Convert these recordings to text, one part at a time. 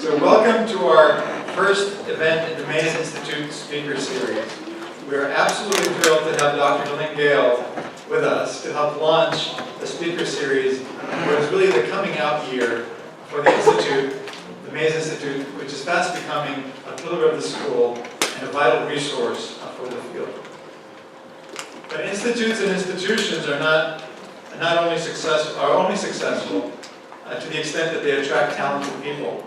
So welcome to our first event in the Mays Institute Speaker Series. We are absolutely thrilled to have Dr. Helene Gayle with us to help launch the Speaker Series, what is really the coming out year for the Institute, the Mays Institute, which is fast becoming a pillar of the school and a vital resource for the field. But institutes and institutions are only successful to the extent that they attract talented people.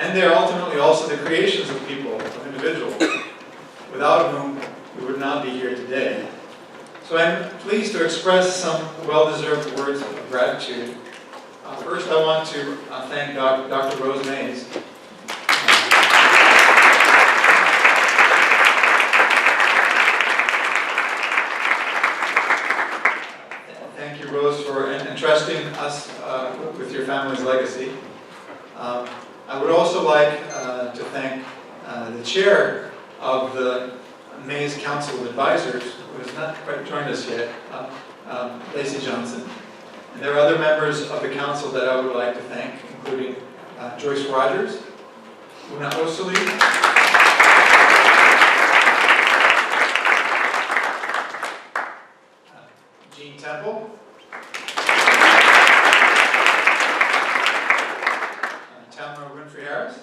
And they are ultimately also the creations of people, of individuals, without whom we would not be here today. So I'm pleased to express some well-deserved words of gratitude. First, I want to thank Dr. Rose Mays. Thank you, Rose, for entrusting us with your family's legacy. I would also like to thank the chair of the Mays Council of Advisors, who has not quite joined us yet, Lacey Johnson. And there are other members of the council that I would like to thank, including Joyce Rogers, Una Osili, Jean Temple, Tamara Winfrey Harris,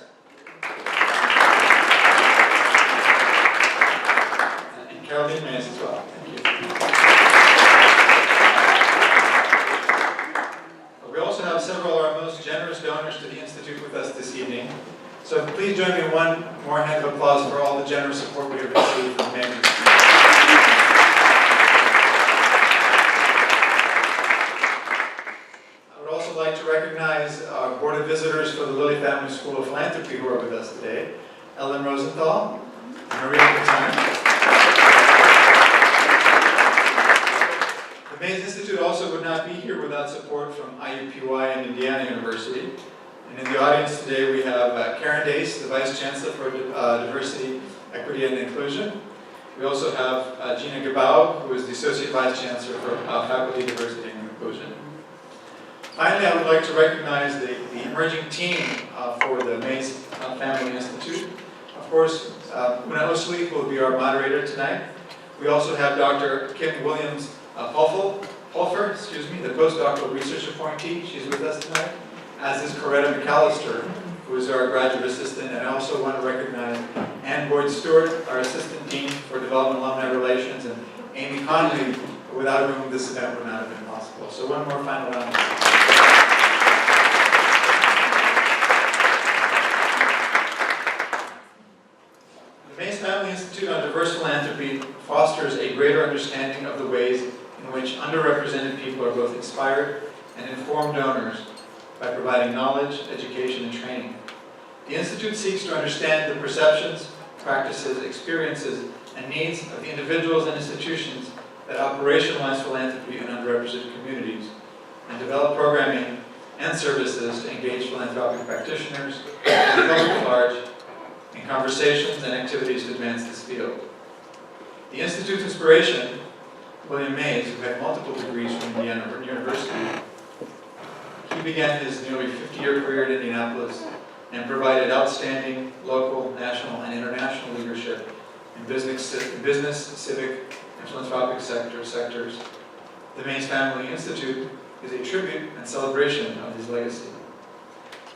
and Caroline Mays as well. Thank you. We also have several of our most generous donors to the Institute with us this evening. So please join me in one more hand of applause for all the generous support we have received from Mays. I'd like to recognize our Board of Visitors for the Lilly Family School of Philanthropy who are with us today. Ellen Rosenthal, Maria Catine. The Mays Institute also would not be here without support from IUPUI and Indiana University. And in the audience today we have Karen Dace, the Vice Chancellor for Diversity, Equity, and Inclusion. We also have Gina Gabau, who is the Associate Vice Chancellor for Faculty, Diversity, and Inclusion. Finally, I would like to recognize the emerging team for the Mays Family Institute. Of course, Una Osili will be our moderator tonight. We also have Dr. Kim Williams Pulfer, the postdoctoral research appointee. She's with us tonight, as is Coretta McAllister, who is our graduate assistant. And I also want to recognize Ann Boyd-Stewart, our assistant dean for development alumni relations, and Amy Conley, without whom this event would not have been possible. So one more final round. The Mays Family Institute on Diverse Philanthropy fosters a greater understanding of the ways in which underrepresented people are both inspired and informed donors by providing knowledge, education, and training. The Institute seeks to understand the perceptions, practices, experiences, and needs of the individuals and institutions that operationalize philanthropy in underrepresented communities, and develop programming and services to engage philanthropic practitioners and the public at large in conversations and activities to advance this field. The Institute's inspiration, William Mays, who had multiple degrees from Indiana University, he began his nearly 50-year career at Indianapolis and provided outstanding local, national, and international leadership in business, civic, and philanthropic sectors. The Mays Family Institute is a tribute and celebration of his legacy.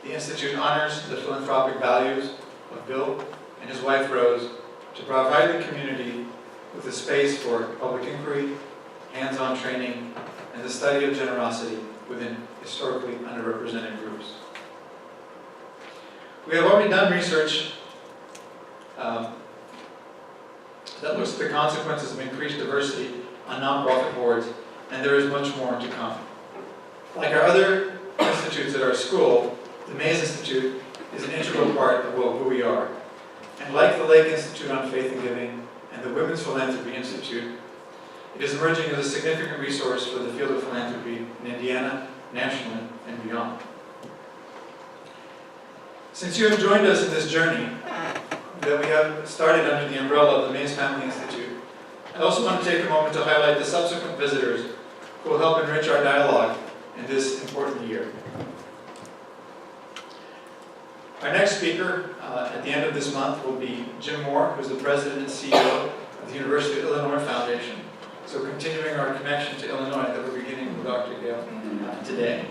The Institute honors the philanthropic values of Bill and his wife Rose to provide the community with a space for public inquiry, hands-on training, and the study of generosity within historically underrepresented groups. We have already done research that looks at the consequences of increased diversity on nonprofit boards, and there is much more to come. Like our other institutes at our school, the Mays Institute is an integral part of who we are. And like the Lake Institute on Faith and Giving and the Women's Philanthropy Institute, it is emerging as a significant resource for the field of philanthropy in Indiana, nationally, and beyond. Since you have joined us in this journey that we have started under the umbrella of the Mays Family Institute, I also want to take a moment to highlight the subsequent visitors who will help enrich our dialogue in this important year. Our next speaker at the end of this month will be Jim Moore, who is the President and CEO of the University of Illinois Foundation. So continuing our connection to Illinois that we're beginning with Dr. Gayle today.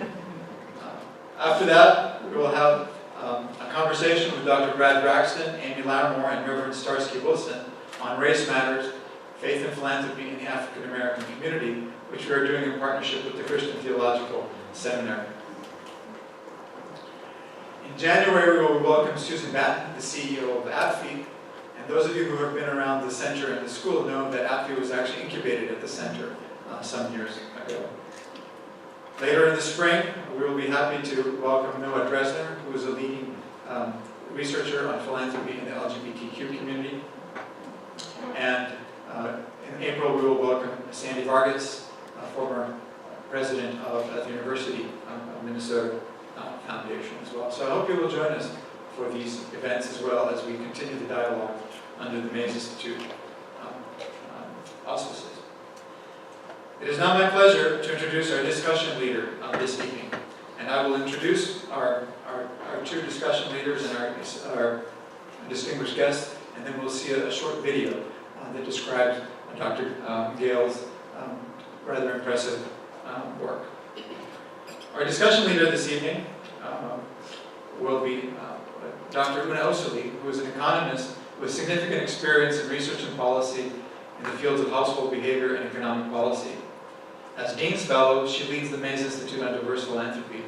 After that, we will have a conversation with Dr. Brad Braxton, Amy Lattimore, and Reverend Starsky Wilson on race matters, faith and philanthropy in the African American community, which we are doing in partnership with the Christian Theological Seminary. In January, we will welcome Susan Batten, the CEO of APFI. And those of you who have been around the center and the school know that APFI was actually incubated at the center some years ago. Later in the spring, we will be happy to welcome Noah Dresner, who is a leading researcher on philanthropy in the LGBTQ community. And in April, we will welcome Sandy Vargas, former president of the University of Minnesota Foundation as well. So I hope you will join us for these events as well as we continue the dialogue under the Mays Institute auspices. It is now my pleasure to introduce our discussion leader this evening. And I will introduce our two discussion leaders and our distinguished guests, and then we'll see a short video that describes Dr. Gayle's rather impressive work. Our discussion leader this evening will be Dr. Una Osili, who is an economist with significant experience in research and policy in the fields of household behavior and economic policy. As Dean's Fellow, she leads the Mays Institute on Diverse Philanthropy.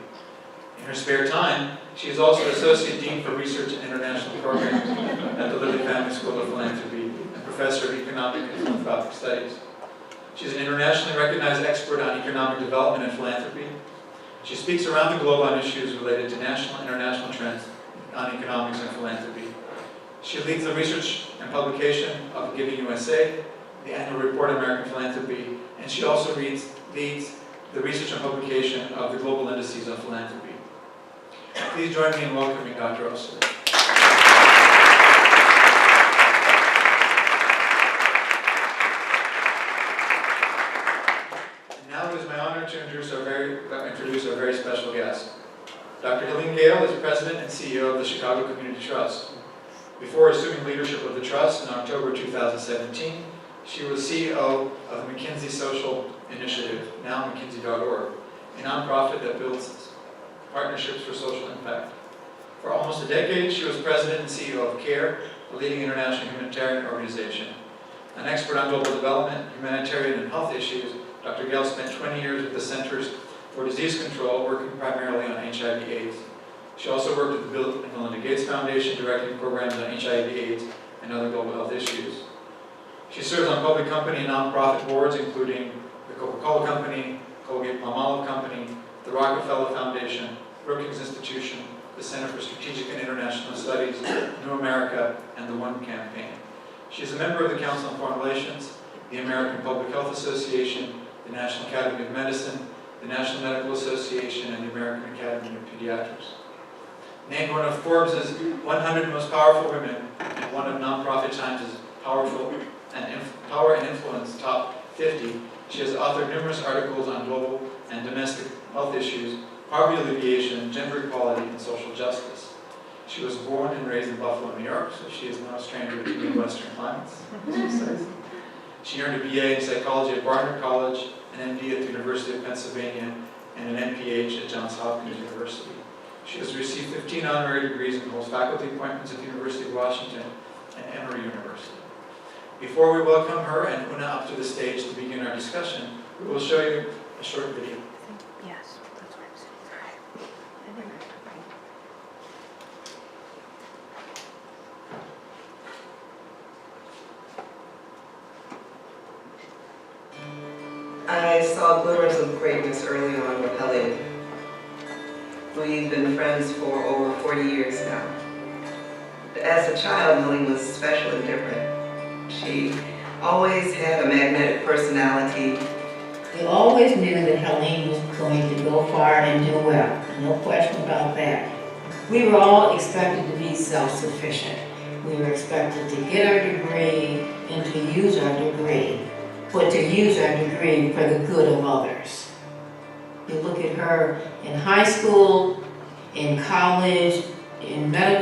In her spare time, she is also Associate Dean for Research and International Programs at the Lilly Family School of Philanthropy and Professor of Economic and Philanthropic Studies. She is an internationally recognized expert on economic development and philanthropy. She speaks around the globe on issues related to national and international trends on economics and philanthropy. She leads the research and publication of Giving USA, the annual report on American philanthropy, and she also leads the research and publication of the global indices of philanthropy. Please join me in welcoming Dr. Osili. And now it is my honor to introduce our very special guest. Dr. Helene Gayle is President and CEO of the Chicago Community Trust. Before assuming leadership of the Trust in October 2017, she was CEO of the McKinsey Social Initiative, now McKinsey.org, a nonprofit that builds partnerships for social impact. For almost a decade, she was President and CEO of CARE, a leading international humanitarian organization. An expert on global development, humanitarian, and health issues, Dr. Gayle spent 20 years with the Centers for Disease Control, working primarily on HIV/AIDS. She also worked with the Bill and Melinda Gates Foundation, directing programs on HIV/AIDS and other global health issues. She serves on public company and nonprofit boards, including the Coca-Cola Company, Colgate-Palmolive Company, the Rockefeller Foundation, Brookings Institution, the Center for Strategic and International Studies, New America, and the One Campaign. She is a member of the Council on Foreign Relations, the American Public Health Association, the National Academy of Medicine, the National Medical Association, and the American Academy of Pediatrics. Named one of Forbes' 100 most powerful women and one of Nonprofit Times' Power and Influence Top 50, she has authored numerous articles on global and domestic health issues, poverty alleviation, gender equality, and social justice. She was born and raised in Buffalo, New York, so she is no stranger to Midwestern climates. She earned a BA in psychology at Barnard College, an MD at the University of Pennsylvania, and an MPH at Johns Hopkins University. She has received 15 honorary degrees and holds faculty appointments at the University of Washington and Emory University. Before we welcome her and Una up to the stage to begin our discussion, we will show you a short video. Yes, that's what I'm saying. I saw glimmers of greatness early on with Helene. We've been friends for over 40 years now. As a child, Helene was special and different. She always had a magnetic personality. We always knew that Helene was going to go far and do well. No question about that. We were all expected to be self-sufficient. We were expected to get our degree and to use our degree, but to use our degree for the good of others. You look at her in high school, in college, in medical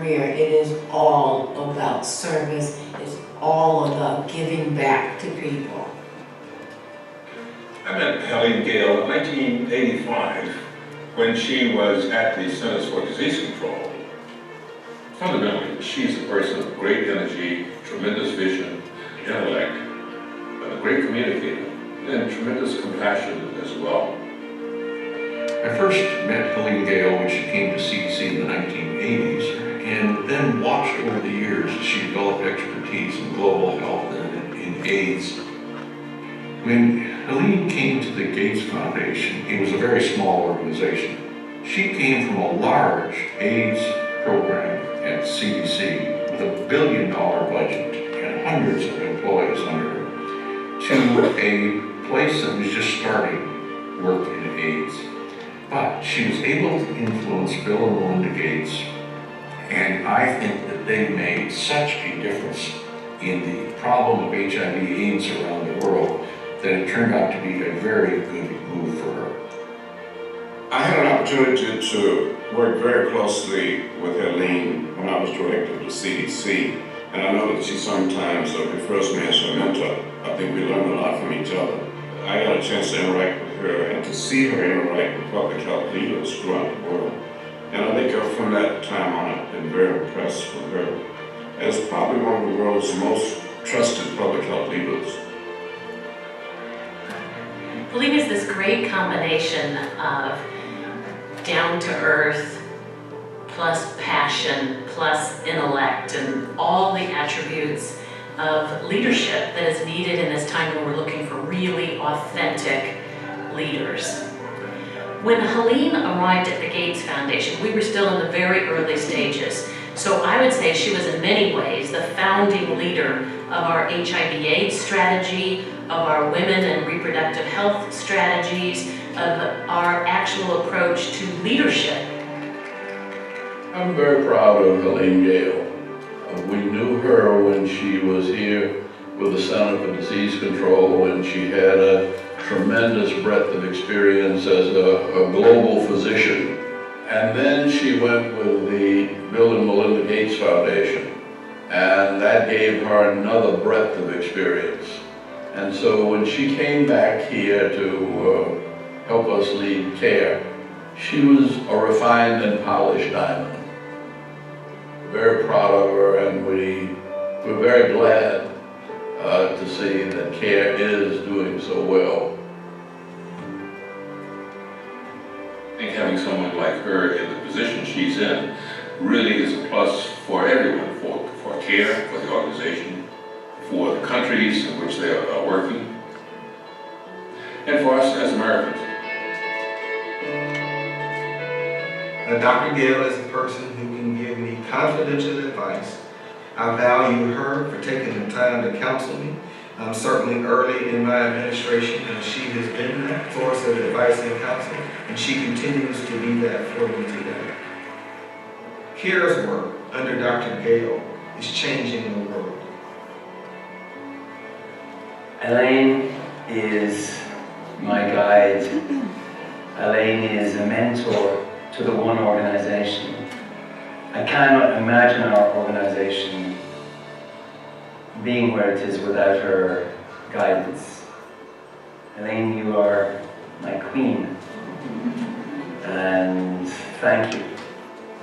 career, it is all about service. It's all about giving back to people. I met Helene Gayle in 1985 when she was at the Centers for Disease Control. Fundamentally, she's a person of great energy, tremendous vision, intellect, a great communicator, and tremendous compassion as well. I first met Helene Gayle when she came to CDC in the 1980s, and then watched over the years as she developed expertise in global health and in AIDS. When Helene came to the Gates Foundation, it was a very small organization. She came from a large AIDS program at CDC with $1 billion budget and hundreds of employees under her to a place that was just starting work in AIDS. But she was able to influence Bill and Melinda Gates, and I think that they made such a difference in the problem of HIV/AIDS around the world that it turned out to be a very good move for her. I had an opportunity to work very closely with Helene when I was director of the CDC, and I know that she sometimes refers to me as her mentor. I think we learn a lot from each other. I got a chance to interact with her and to see her interact with public health leaders throughout the world. And I think from that time on, I've been very impressed with her as probably one of the world's most trusted public health leaders. Helene is this great combination of down-to-earth, plus passion, plus intellect, and all the attributes of leadership that is needed in this time when we're looking for really authentic leaders. When Helene arrived at the Gates Foundation, we were still in the very early stages. So I would say she was in many ways the founding leader of our HIV/AIDS strategy, of our women and reproductive health strategies, of our actual approach to leadership. I'm very proud of Helene Gayle. We knew her when she was here with the Center for Disease Control, and she had a tremendous breadth of experience as a global physician. And then she went with the Bill and Melinda Gates Foundation, and that gave her another breadth of experience. And so when she came back here to help us lead CARE, she was a refined and polished diamond. Very proud of her, and we're very glad to see that CARE is doing so well. I think having someone like her in the position she's in really is a plus for everyone, for CARE, for the organization, for the countries in which they are working, and for us as Americans. Dr. Gayle is a person who can give me confidential advice. I value her for taking the time to counsel me. Certainly early in my administration, she has been that source of advice and counsel, and she continues to be that for me today. CARE's work under Dr. Gayle is changing the world. Helene is my guide. Helene is a mentor to the One organization. I cannot imagine our organization being where it is without her guidance. Helene, you are my queen, and thank you.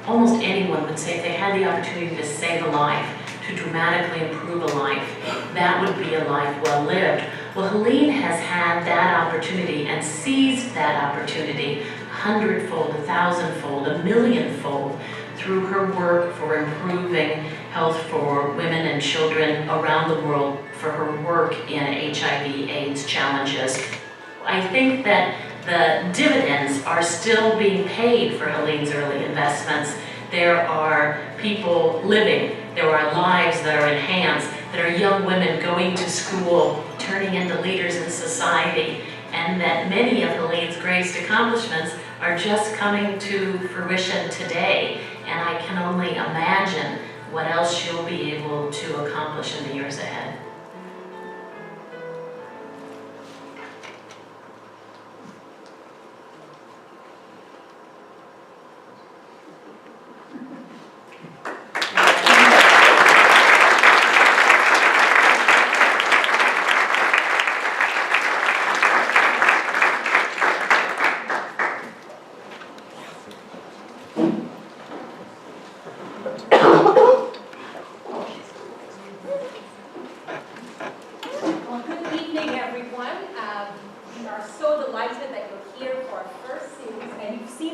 Almost anyone would say if they had the opportunity to save a life, to dramatically improve a life, that would be a life well lived. Well, Helene has had that opportunity and seized that opportunity 100-fold, 1,000-fold, 1,000,000-fold through her work for improving health for women and children around the world, for her work in HIV/AIDS challenges. I think that the dividends are still being paid for Helene's early investments. There are people living, there are lives that are enhanced, there are young women going to school, turning into leaders in society, and that many of Helene's greatest accomplishments are just coming to fruition today. And I can only imagine what else she'll be able to accomplish in the years ahead.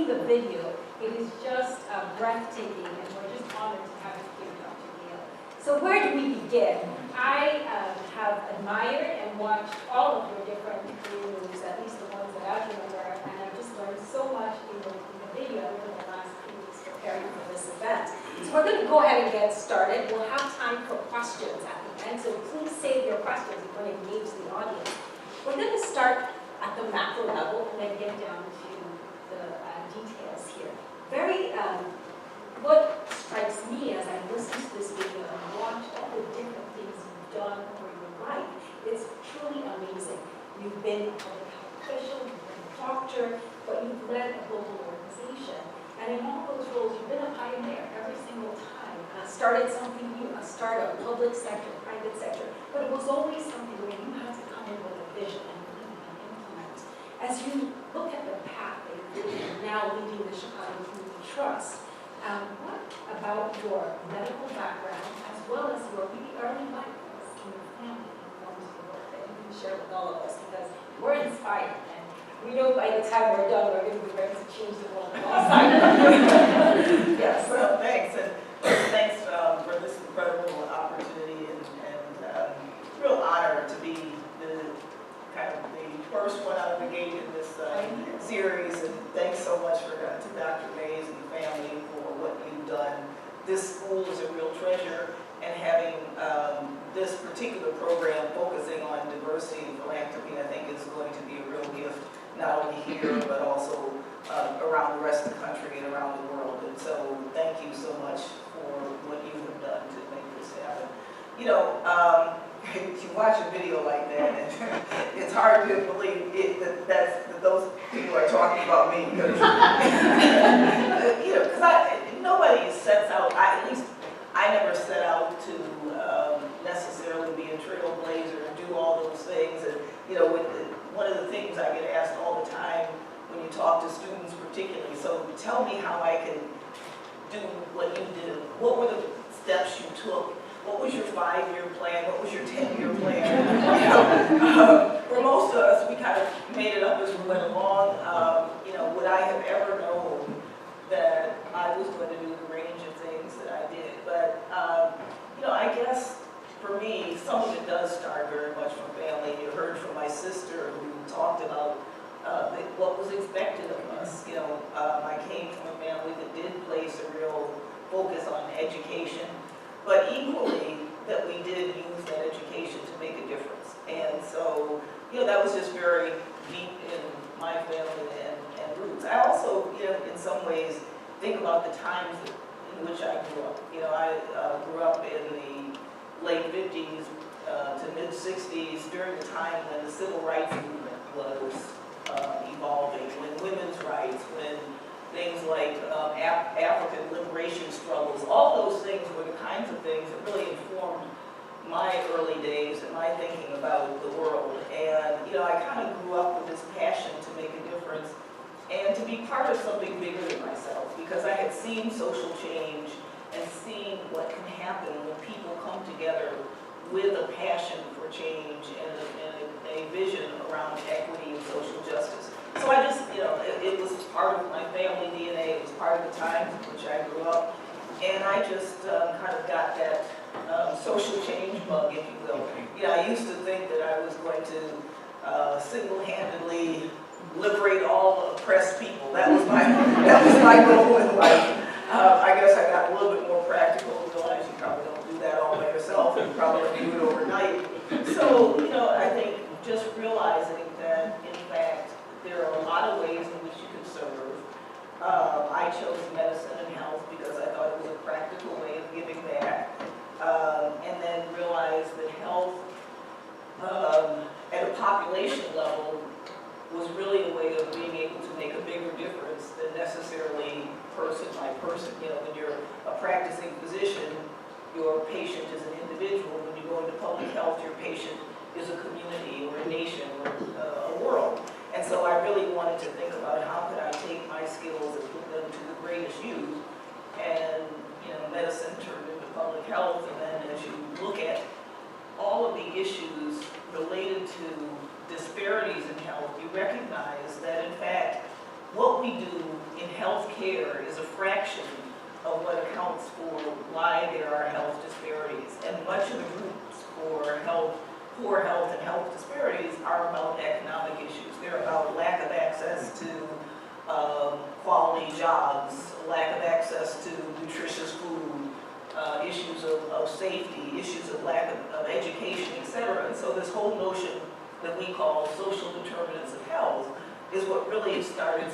the video, it is just breathtaking, and we're just honored to have you here, Dr. Gayle. So where do we begin? I have admired and watched all of your different videos, at least the ones that I remember, and I've just learned so much in the video over the last few weeks preparing for this event. So we're going to go ahead and get started. We'll have time for questions at the end, so please save your questions. We're going to engage the audience. We're going to start at the macro level and then get down to the details here. What strikes me as I listen to this video and watch all the different things you've done over your life, it's truly amazing. You've been a public health official, you've been a doctor, but you've led a global organization. And in all those roles, you've been a pioneer every single time. Started something new, a startup, public sector, private sector, but it was always something where you had to come in with a vision and implement. As you look at the path that you're now leading the Chicago Community Trust, what about your medical background as well as your really early life in your family informs the work that you can share with all of us, because we're inspired and we know by the time we're done we're going to be ready to change the world alongside. Yes, well, thanks, and thanks for this incredible opportunity and real honor to be the first one out of the gate in this series, and thanks so much to Dr. Mays and the family for what you've done. This school is a real treasure, and having this particular program focusing on diversity and philanthropy, I think is going to be a real gift, not only here, but also around the rest of the country and around the world. And so thank you so much for what you have done to make this happen. You know, you watch a video like that, and it's hard to believe that those people are talking about me. Because nobody sets out, at least I never set out to necessarily be a trailblazer and do all those things. And one of the things I get asked all the time when you talk to students particularly, so tell me how I can do what you did. What were the steps you took? What was your 5-year plan? What was your 10-year plan? For most of us, we kind of made it up as we went along. Would I have ever known that I was going to do the range of things that I did? But, I guess for me, some of it does start very much from family. You heard from my sister who talked about what was expected of us. I came from a family that did place a real focus on education, but equally that we did use that education to make a difference. And so, that was just very deep in my family and roots. I also, in some ways, think about the times in which I grew up. I grew up in the late 50s to mid-60s, during the time when the civil rights movement was evolving, when women's rights, when things like African liberation struggles, all those things were the kinds of things that really informed my early days and my thinking about the world. And, I kind of grew up with this passion to make a difference and to be part of something bigger than myself, because I had seen social change and seen what can happen when people come together with a passion for change and a vision around equity and social justice. So I just, it was part of my family DNA, it was part of the times in which I grew up, and I just kind of got that social change bug, if you will. I used to think that I was going to single-handedly liberate all oppressed people. That was my goal in life. I guess I got a little bit more practical, realized you probably don't do that all by yourself, and you probably don't do it overnight. So, I think just realizing that, in fact, there are a lot of ways in which you can serve. I chose medicine and health because I thought it was a practical way of giving back. And then realized that health at a population level was really a way of being able to make a bigger difference than necessarily person by person. When you're a practicing physician, your patient is an individual. When you go into public health, your patient is a community or a nation or a world. And so I really wanted to think about how could I take my skills and put them to the greatest use. And medicine turned into public health, and then as you look at all of the issues related to disparities in health, you recognize that in fact what we do in healthcare is a fraction of what accounts for why there are health disparities. And much of the groups for poor health and health disparities are about economic issues. They're about lack of access to quality jobs, lack of access to nutritious food, issues of safety, issues of lack of education, etc. And so this whole notion that we call social determinants of health is what really started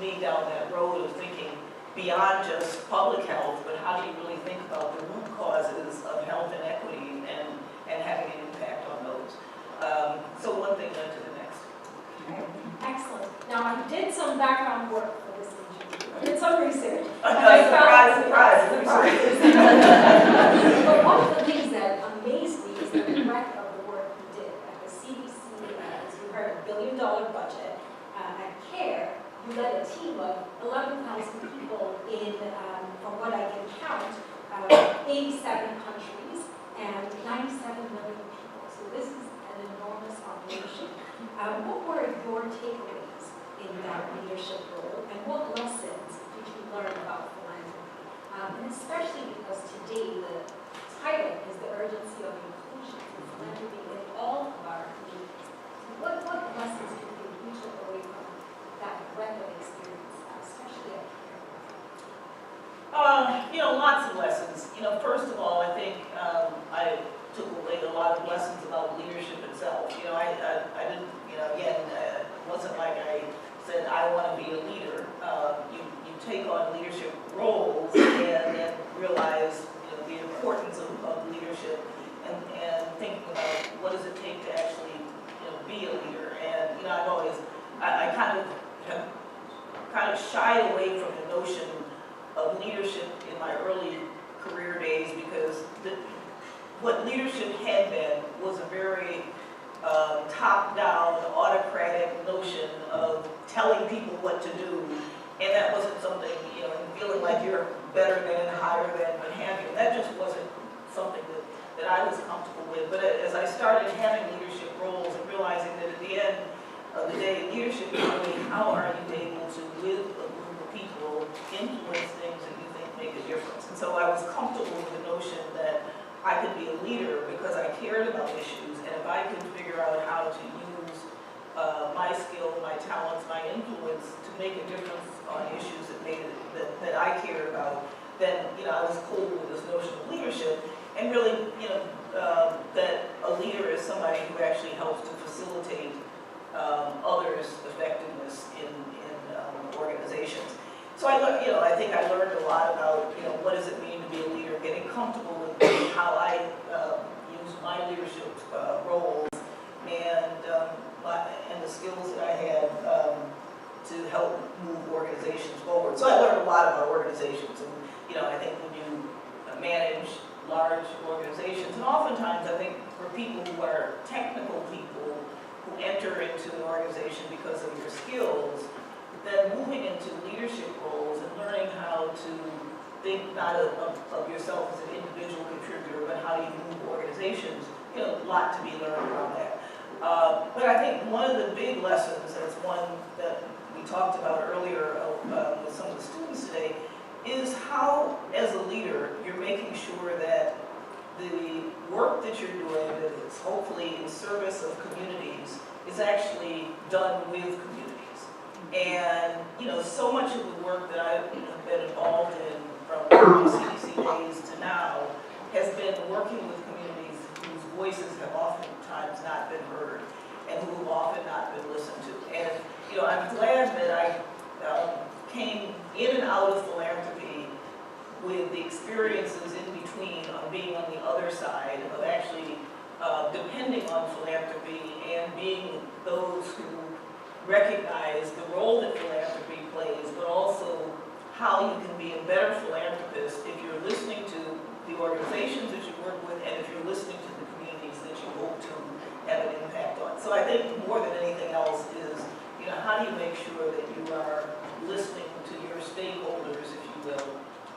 me down that road of thinking beyond just public health, but how do you really think about the root causes of health inequity and having an impact on those. So one thing led to the next. Excellent. Now, I did some background work for this interview. I did some research. Surprise. But one of the things that amazed me is the breadth of the work you did at the CDC, as you heard, $1 billion budget, at CARE. You led a team of 11,000 people in, from what I can count, 87 countries and 97 million people. So this is an enormous operation. What were your takeaways in that leadership role, and what lessons did you learn about philanthropy? And especially because today the title is the urgency of inclusion in philanthropy in all of our communities. What lessons do you think we took away from that breadth of experience, especially at CARE? Lots of lessons. First of all, I think I took away a lot of lessons about leadership itself. I didn't, again, it wasn't like I said, I want to be a leader. You take on leadership roles and then realize, the importance of leadership and thinking about what does it take to actually, be a leader. And, I've always, I kind of have shied away from the notion of leadership in my early career days because what leadership had been was a very top-down, autocratic notion of telling people what to do, and that wasn't something, and feeling like you're better than, higher than, what have you. That just wasn't something that I was comfortable with. But as I started having leadership roles and realizing that at the end of the day, leadership is really how are you able to, with a group of people, influence things that you think make a difference. And so I was comfortable with the notion that I could be a leader because I cared about issues, and if I could figure out how to use my skill, my talents, my influence to make a difference on issues that I cared about, then I was cool with this notion of leadership, and really that a leader is somebody who actually helps to facilitate others' effectiveness in organizations. So I think I learned a lot about what does it mean to be a leader, getting comfortable with how I use my leadership roles and the skills that I had to help move organizations forward. So I learned a lot about organizations, and I think when you manage large organizations, and oftentimes I think for people who are technical people who enter into an organization because of your skills, then moving into leadership roles and learning how to think not of yourself as an individual contributor, but how you move organizations, a lot to be learned around that. But I think one of the big lessons, and it's one that we talked about earlier with some of the students today, is how, as a leader, you're making sure that the work that you're doing that is hopefully in service of communities is actually done with communities. And, so much of the work that I've been involved in from CDC days to now has been working with communities whose voices have oftentimes not been heard and who have often not been listened to. And, I'm glad that I came in and out of philanthropy with the experiences in between on being on the other side of actually depending on philanthropy and being those who recognize the role that philanthropy plays, but also how you can be a better philanthropist if you're listening to the organizations that you work with and if you're listening to the communities that you hope to have an impact on. So I think more than anything else is, how do you make sure that you are listening to your stakeholders, if you will,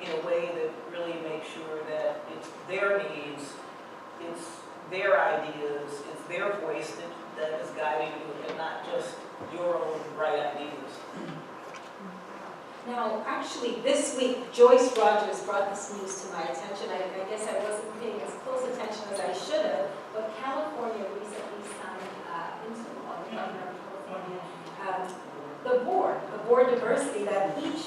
in a way that really makes sure that it's their needs, it's their ideas, it's their voice that that is guiding you and not just your own bright ideas. Now, actually, this week, Joyce Rogers brought this news to my attention. I guess I wasn't paying as close attention as I should have, but California recently signed into law, the governor of California, the board diversity, that each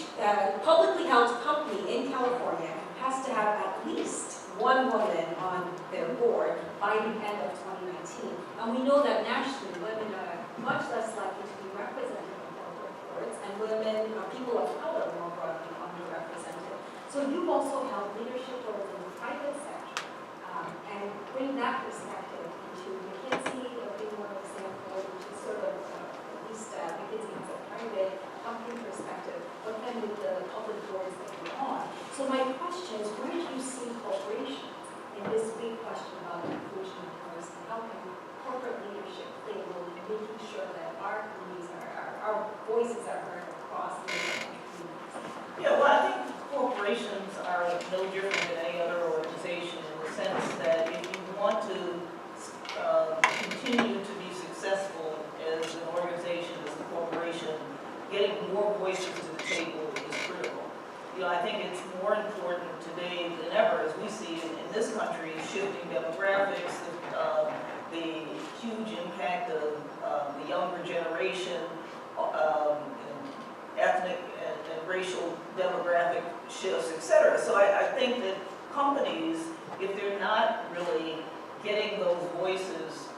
publicly held company in California has to have at least one woman on their board by the end of 2019. And we know that nationally, women are much less likely to be represented in corporate boards, and women, people of color, are more broadly underrepresented. So you've also held leadership roles in the private sector, and bring that perspective into McKinsey, being one example, which is sort of, at least McKinsey has a private company perspective, but then with the public boards that you're on. So my question is, where do you see corporations in this big question about inclusion of diversity? How can corporate leadership play a role in making sure that our communities our voices are heard across the communities? Yeah, well, I think corporations are no different than any other organization in the sense that if you want to continue to be successful as an organization, as a corporation, getting more voices to the table is critical. I think it's more important today than ever, as we see in this country, shifting demographics, the huge impact of the younger generation, ethnic and racial demographic shifts, etc. So I think that companies, if they're not really getting those voices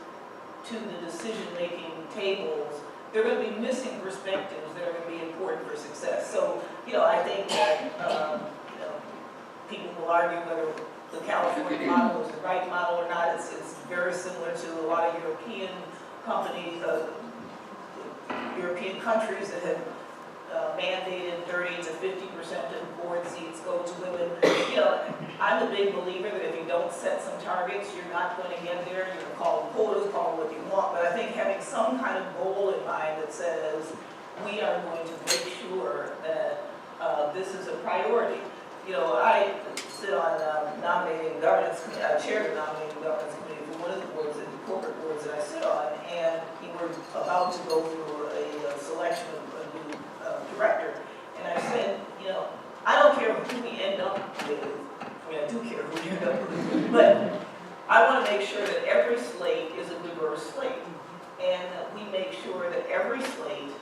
to the decision-making tables, they're going to be missing perspectives that are going to be important for success. So, I think that, people will argue whether the California model is the right model or not. It's very similar to a lot of European companies, European countries that have mandated 30 to 50% of board seats go to women. I'm a big believer that if you don't set some targets, you're not going to get there. You're going to call them quotas, call them what you want. But I think having some kind of goal in mind that says we are going to make sure that this is a priority. I sit on nominating governance committee. I chair the nominating governance committee for one of the boards, the corporate boards that I sit on, and we're about to go through a selection of a new director. And I said, I don't care who we end up with. I mean, I do care who we end up with, but I want to make sure that every slate is a diverse slate, and that we make sure that every slate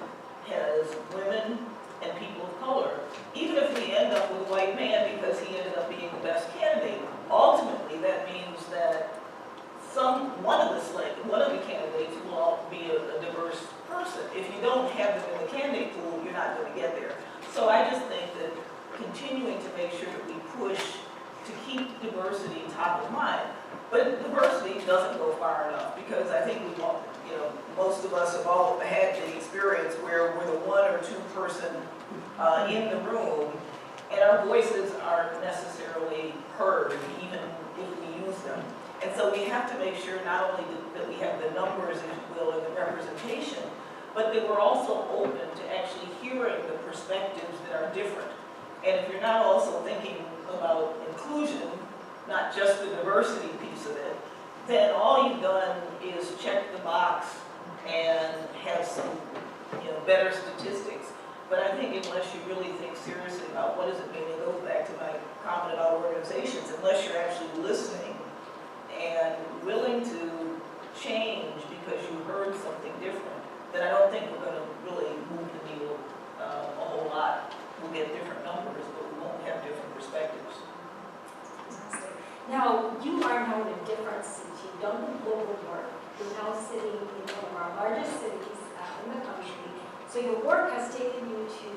has women and people of color. Even if we end up with a white man because he ended up being the best candidate, ultimately that means that one of the candidates will all be a diverse person. If you don't have them in the candidate pool, you're not going to get there. So I just think that continuing to make sure that we push to keep diversity top of mind. But diversity doesn't go far enough, because I think we want, most of us have all had the experience where we're the one or two person in the room, and our voices aren't necessarily heard, even if we use them. And so we have to make sure not only that we have the numbers, if you will, and the representation, but that we're also open to actually hearing the perspectives that are different. And if you're not also thinking about inclusion, not just the diversity piece of it, then all you've done is check the box and have some, better statistics. But I think unless you really think seriously about what does it mean, it goes back to my comment about organizations, unless you're actually listening and willing to change because you heard something different, then I don't think we're going to really move the needle a whole lot. We'll get different numbers, but we won't have different perspectives. Now, you are now in a different city. You've done the global work. You're now sitting in one of our largest cities in the country. So your work has taken you to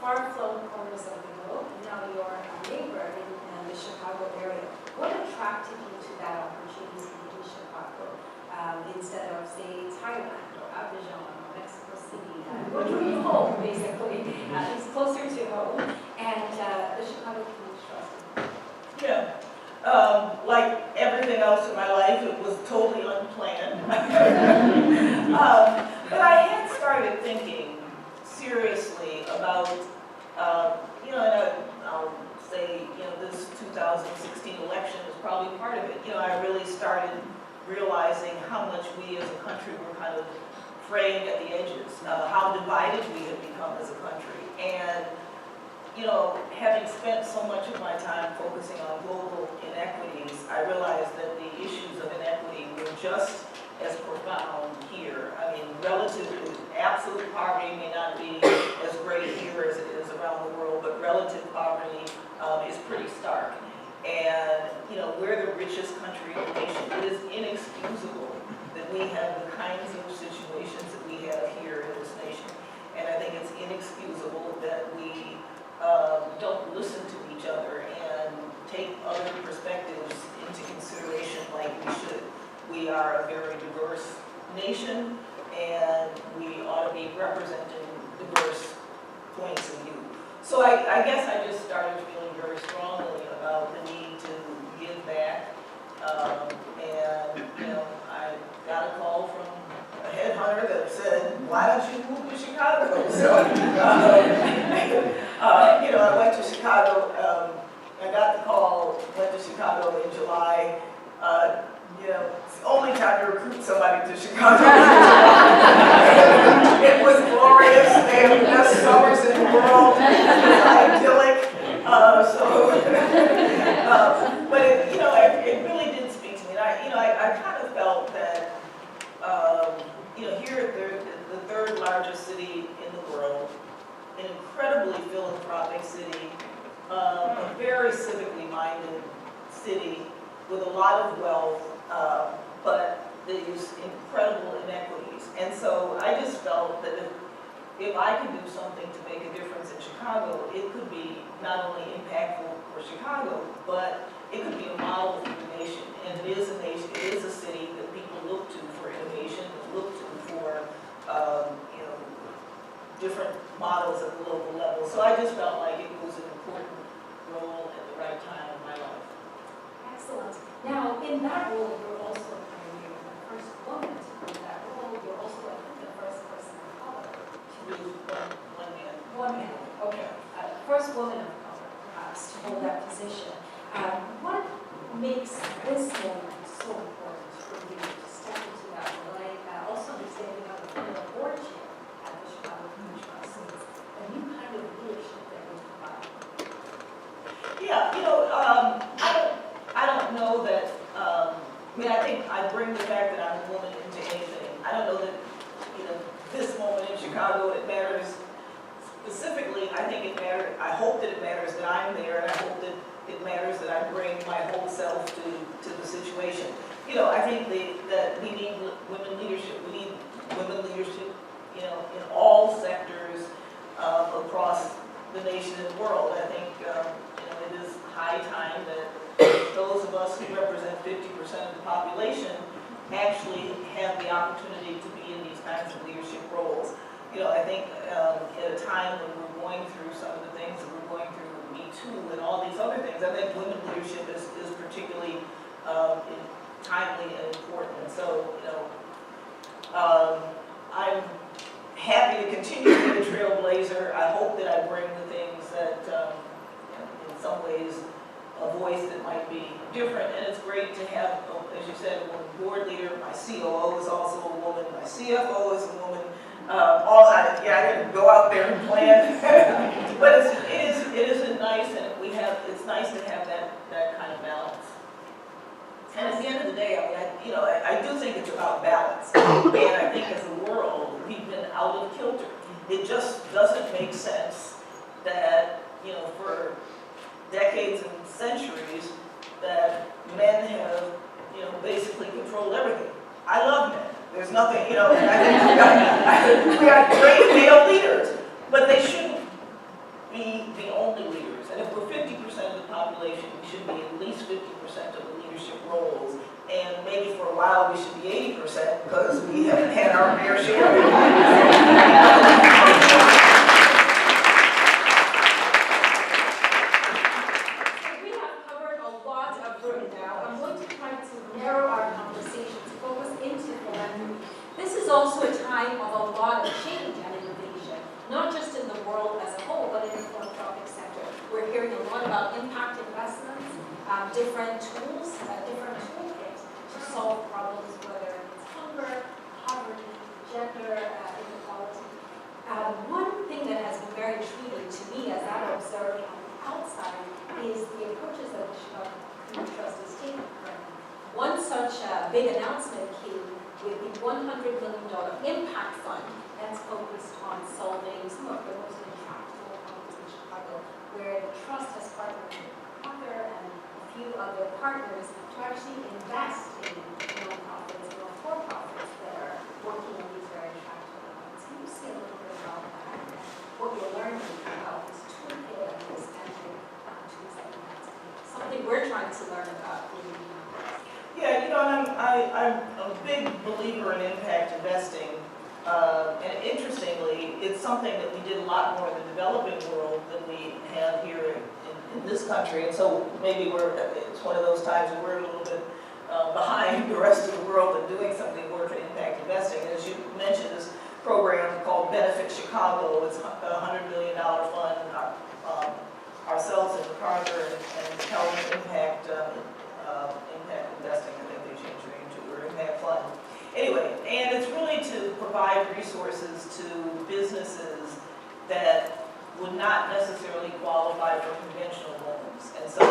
far-flung corners of the globe, and now you're a neighbor in the Chicago area. What attracted you to that opportunity in Chicago instead of, say, Thailand or Abidjan or Mexico City? Go to your home, basically. It's closer to home, and the Chicago Community Trust. Yeah. Like everything else in my life, it was totally unplanned. But I had started thinking seriously about, realizing how much we as a country were kind of fraying at the edges, how divided we had become as a country. And, you know, having spent so much of my time focusing on global inequities, I realized that the issues of inequity were just as profound here. I mean, relative, absolute poverty may not be as great here as it is around the world, but relative poverty is pretty stark. And, you know, we're the richest country in the nation. It is inexcusable that we have the kinds of situations that we have here in this nation. And I think it's inexcusable that we don't listen to each other and take other perspectives into consideration like we should. We are a very diverse nation, and we ought to be representing diverse points of view. So I guess I just started feeling very strongly about the need to give back. And, you know, I got a call from a headhunter that said, why don't you move to Chicago? So, you know, I went to Chicago. I got the call, went to Chicago in July. You know, it's the only time to recruit somebody to Chicago. It was glorious. They had the best summers in the world. It was idyllic. But it, you know, it really did speak to me. And I kind of felt that, you know, here the third largest city in the world, an incredibly philanthropic city, a very civically minded city with a lot of wealth, but there's incredible inequities. And so I just felt that if I could do something to make a difference in Chicago, it could be not only impactful for Chicago, but it could be a model for the nation. And it is a nation, it is a city that people look to for innovation, look to for, you know, different models at the local level. So I just felt like it was an important role at the right time in my life. Excellent. Now, in that role, you're also a pioneer, the first woman to do that role. You're also, I think, the first person of color to With one man. One man, okay. First woman of color, perhaps, to hold that position. What makes this moment so important for you to step into that role? Also understanding how the female board chair at the Chicago Community Trustees, a new kind of leadership that you provide. Yeah, you know, I don't know that, I mean, I think I bring the fact that I'm a woman into anything. I don't know that, you know, this moment in Chicago, it matters specifically. I think it matters, I hope that it matters that I'm there, and I hope that it matters that I bring my whole self to the situation. You know, I think that we need women leadership. We need women leadership, you know, in all sectors across the nation and world. I think, you know, it is high time that those of us who represent 50% of the population actually have the opportunity to be in these kinds of leadership roles. You know, I think at a time when we're going through some of the things that we're going through with Me Too and all these other things, I think women leadership is particularly timely and important. So, you know, I'm happy to continue to be a trailblazer. I hope that I bring the things that, you know, in some ways, a voice that might be different. And it's great to have, as you said, a woman board leader. My COO is also a woman. My CFO is a woman. I didn't go out there and plan, but it is nice, and it's nice to have that kind of balance. And at the end of the day, I mean, I do think it's about balance, and I think as a world we've been out of kilter. It just doesn't make sense that, you know, for decades and centuries that men have, you know, basically controlled everything. I love men. There's nothing, you know, and I think we got great male leaders, but they shouldn't be the only leaders. And if we're 50% of the population, we should be at least 50% of the leadership roles. And maybe for a while we should be 80% because we haven't had our fair share of it. We have covered a lot of room now. I'm going to try to narrow our conversation to focus into philanthropy. This is also a time of a lot of change and innovation, not just in the world as a whole, but in the philanthropic sector. We're hearing a lot about impact investments, different tools, different toolkits. to solve problems, whether it's hunger, poverty, gender inequality. One thing that has been very intriguing to me as I observe on the outside is the approaches that the Chicago Community Trust is taking currently. One such big announcement came with the $100 million impact fund that's focused on solving some of the most intractable problems in Chicago, where the trust has partnered with Parker and a few other partners to actually invest in nonprofits and for-profits that are working on these very intractable problems. Can you say a little bit about that and what you're learning about this toolkit and this entry to these elements? Something we're trying to learn about. Yeah, you know, and I'm a big believer in impact investing. And interestingly, it's something that we did a lot more in the developing world than we have here in this country. And so maybe it's one of those times where we're a little bit behind the rest of the world in doing something work in impact investing. And as you mentioned, this program called Benefit Chicago, it's a $100 million fund, ourselves and Parker and Helene Impact Investing, I think they changed their name to, or Impact Fund. Anyway, and it's really to provide resources to businesses that would not necessarily qualify for conventional loans. And so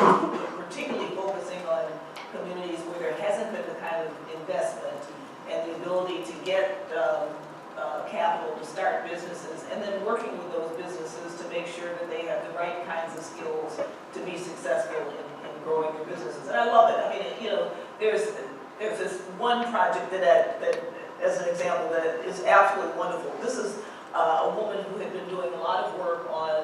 particularly focusing on communities where there hasn't been the kind of investment and the ability to get capital to start businesses, and then working with those businesses to make sure that they have the right kinds of skills to be successful in growing their businesses. And I love it. I mean, you know, there's this one project that, as an example, that is absolutely wonderful. This is a woman who had been doing a lot of work on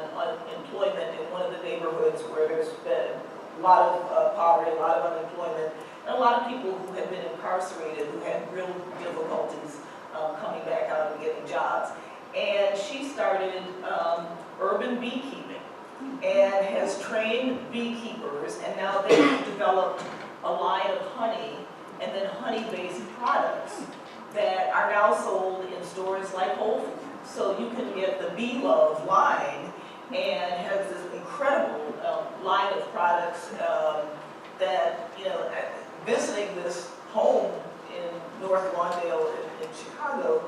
employment in one of the neighborhoods where there's been a lot of poverty, a lot of unemployment, and a lot of people who had been incarcerated who had real difficulties coming back out and getting jobs. And she started urban beekeeping and has trained beekeepers, and now they've developed a line of honey and then honey-based products that are now sold in stores like Whole Foods. So you can get the Bee Love line and has this incredible line of products that, you know, visiting this home in North Lawndale in Chicago,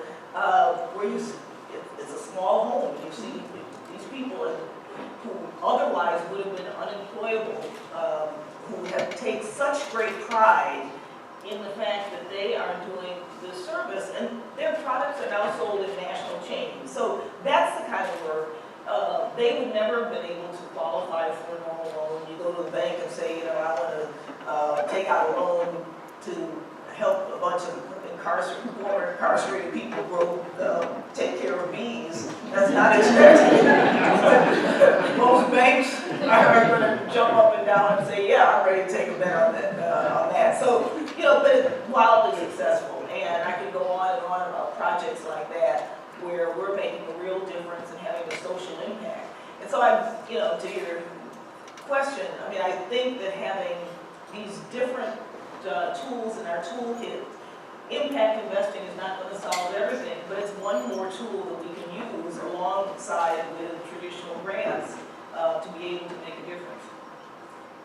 where it's a small home. You see these people who otherwise would have been unemployable, who have taken such great pride in the fact that they are doing this service, and their products are now sold in national chains. So that's the kind of work. They would never have been able to qualify for a normal loan. You go to the bank and say, you know, I want to take out a loan to help a bunch of former incarcerated people take care of bees. That's not expected. Most banks are going to jump up and down and say, yeah, I'm ready to take a bet on that. So, you know, but it's wildly successful. And I could go on and on about projects like that where we're making a real difference and having a social impact. And so you know, to your question, I mean, I think that having these different tools in our toolkit, impact investing is not going to solve everything, but it's one more tool that we can use alongside with traditional grants to be able to make a difference.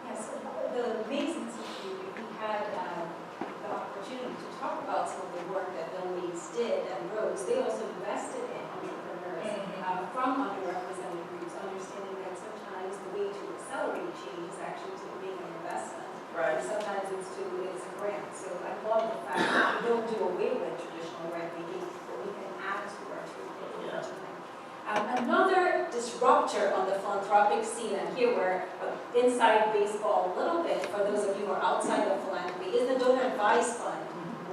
Yes, the Mason Institute, we had the opportunity to talk about some of the work that Bill Meades did and Rose. They also invested in entrepreneurs from underrepresented groups, understanding that sometimes the way to accelerate change is actually to make an investment. Right. And sometimes it's a grant. So I love the fact that we don't do away with traditional grant making, but we can add to our toolkit. Another disruptor on the philanthropic scene, and here we're inside baseball a little bit for those of you who are outside of philanthropy, is the donor advised fund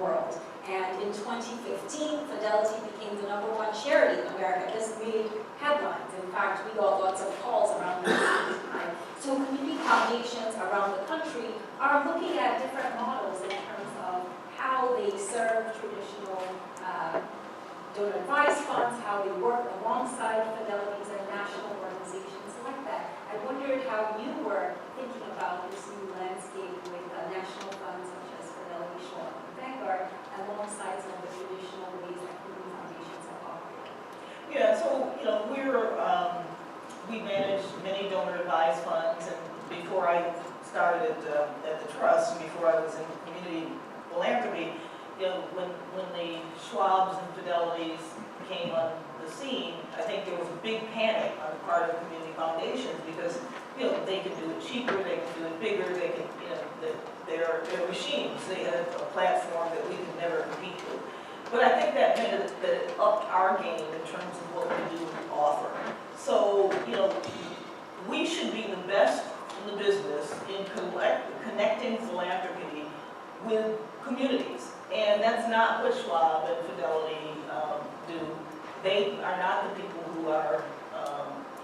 world. And in 2015, Fidelity became the #1 charity in America. This made headlines. In fact, we got lots of calls around that time. So community foundations around the country are looking at different models in terms of how they serve traditional donor advised funds, how they work alongside Fidelities and national organizations like that. I wondered how you were thinking about this new landscape with national funds such as Fidelity, Shaw, and Vanguard, alongside some of the traditional ways that community foundations have operated. Yeah, so, you know, we manage many donor advised funds, and before I started at the trust, and before I was in community philanthropy, when the Schwabs and Fidelities came on the scene, I think there was a big panic on the part of community foundations because, they can do it cheaper, they can do it bigger, they can, they're machines. They had a platform that we could never compete with. But I think that meant that it upped our game in terms of what we do offer. So, we should be the best in the business in connecting philanthropy with communities. And that's not what Schwab and Fidelity do. They are not the people who are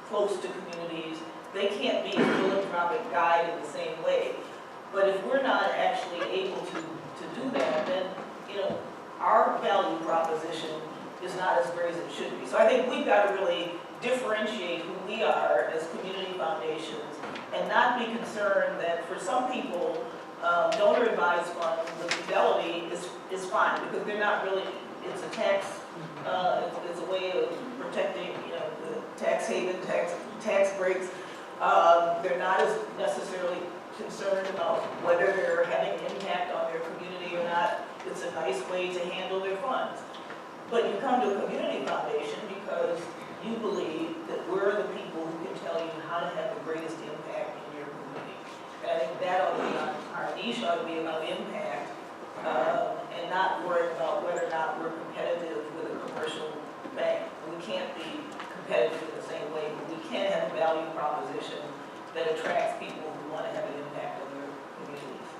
close to communities. They can't be a philanthropic guide in the same way. But if we're not actually able to do that, then, our value proposition is not as great as it should be. So I think we've got to really differentiate who we are as community foundations and not be concerned that for some people, donor advised funds, the Fidelity is fine because they're not really, it's a tax, it's a way of protecting, the tax haven, tax breaks. They're not as necessarily concerned about whether they're having an impact on their community or not. It's a nice way to handle their funds. But you come to a community foundation because you believe that we're the people who can tell you how to have the greatest impact in your community. And I think that ought to be our niche ought to be about impact and not worried about whether or not we're competitive with a commercial bank. We can't be competitive in the same way, but we can have a value proposition that attracts people who want to have an impact on their communities.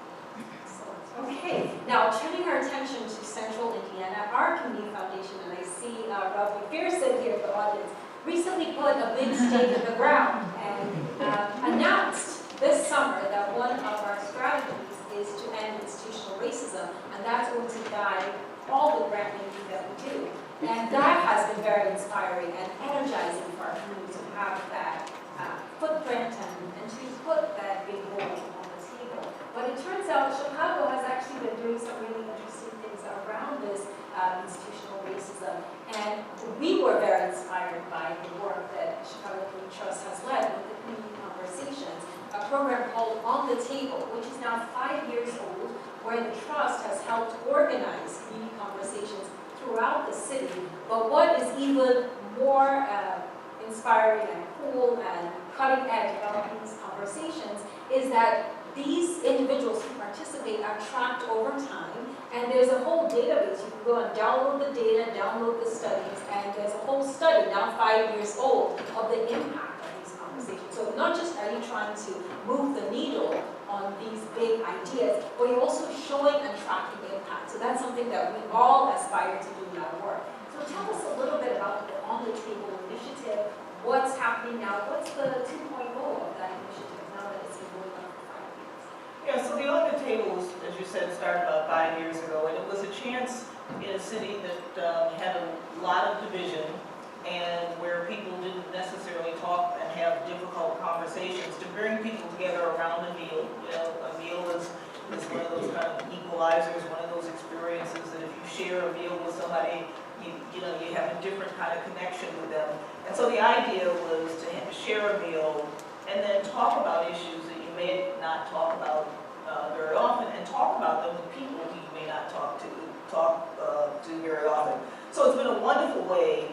Okay, now turning our attention to Central Indiana, our community foundation, and I see Rob McPherson here in the audience, recently put a big stake in the ground and announced this summer that one of our strategies is to end institutional racism, and that's going to guide all the grant making that we do. And that has been very inspiring and energizing for our community to have that footprint and to put that big goal on the table. But it turns out Chicago has actually been doing some really interesting things around this institutional racism. And we were very inspired by the work that Chicago Community Trust has led with the Community Conversations, a program called On the Table, which is now 5 years old, where the Trust has helped organize community conversations throughout the city. But what is even more inspiring and cool and cutting edge about these conversations is that these individuals who participate are tracked over time, and there's a whole database. You can go and download the data, download the studies, and there's a whole study, now 5 years old, of the impact of these conversations. So not just are you trying to move the needle on these big ideas, but you're also showing and tracking the impact. So that's something that we all aspire to do in our work. So tell us a little bit about the On the Table initiative, what's happening now, what's the 2.0 of that initiative now that it's been going on for 5 years? Yeah, so the On the Table, as you said, started about 5 years ago, and it was a chance in a city that had a lot of division and where people didn't necessarily talk and have difficult conversations to bring people together around a meal. A meal is one of those kind of equalizers, one of those experiences that if you share a meal with somebody, you have a different kind of connection with them. And so the idea was to share a meal and then talk about issues that you may not talk about very often, and talk about them with people who you may not talk to very often. So it's been a wonderful way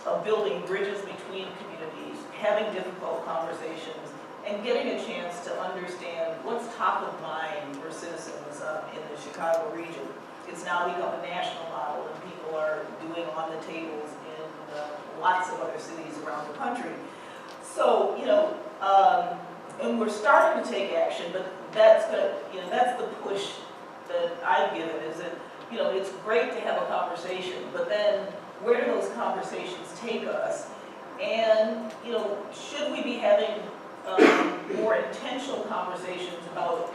of building bridges between communities, having difficult conversations, and getting a chance to understand what's top of mind for citizens in the Chicago region. It's now become a national model, and people are doing On the Tables in lots of other cities around the country. So, and we're starting to take action, but that's the push that I've given, is that, it's great to have a conversation, but then where do those conversations take us? And, should we be having more intentional conversations about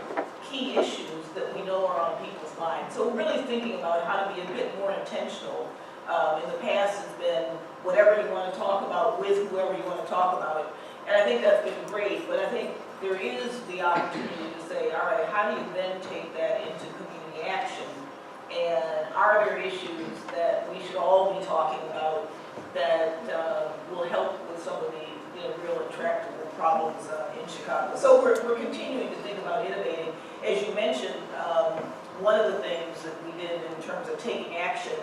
key issues that we know are on people's minds? So we're really thinking about how to be a bit more intentional. In the past, it's been whatever you want to talk about with whoever you want to talk about it. And I think that's been great, but I think there is the opportunity to say, all right, how do you then take that into community action? And are there issues that we should all be talking about that will help with some of the real intractable problems in Chicago. So we're continuing to think about innovating. As you mentioned, one of the things that we did in terms of taking action,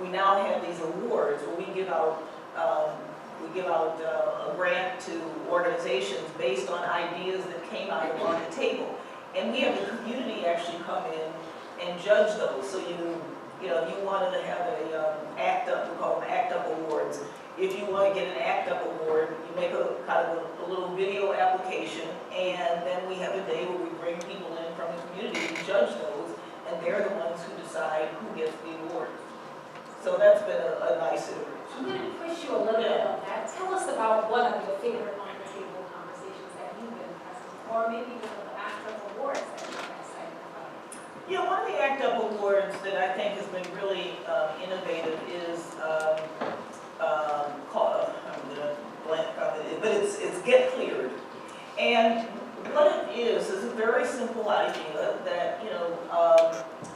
we now have these awards where we give out a grant to organizations based on ideas that came out on the table. And we have the community actually come in and judge those. So you know, if you wanted to have a ACT UP, we call them ACT UP awards. If you want to get an ACT UP award, you make a kind of a little video application, and then we have a day where we bring people in from the community to judge those, and they're the ones who decide who gets the award. So that's been a nice iteration. I'm going to push you a little bit on that. Tell us about one of your favorite on-the-table conversations that you've been present, or maybe one of the ACT UP awards that you're excited about. Yeah, one of the ACT UP awards that I think has been really innovative is called, I'm going to blank on it, but it's Get Cleared. And what it is a very simple idea that, you know,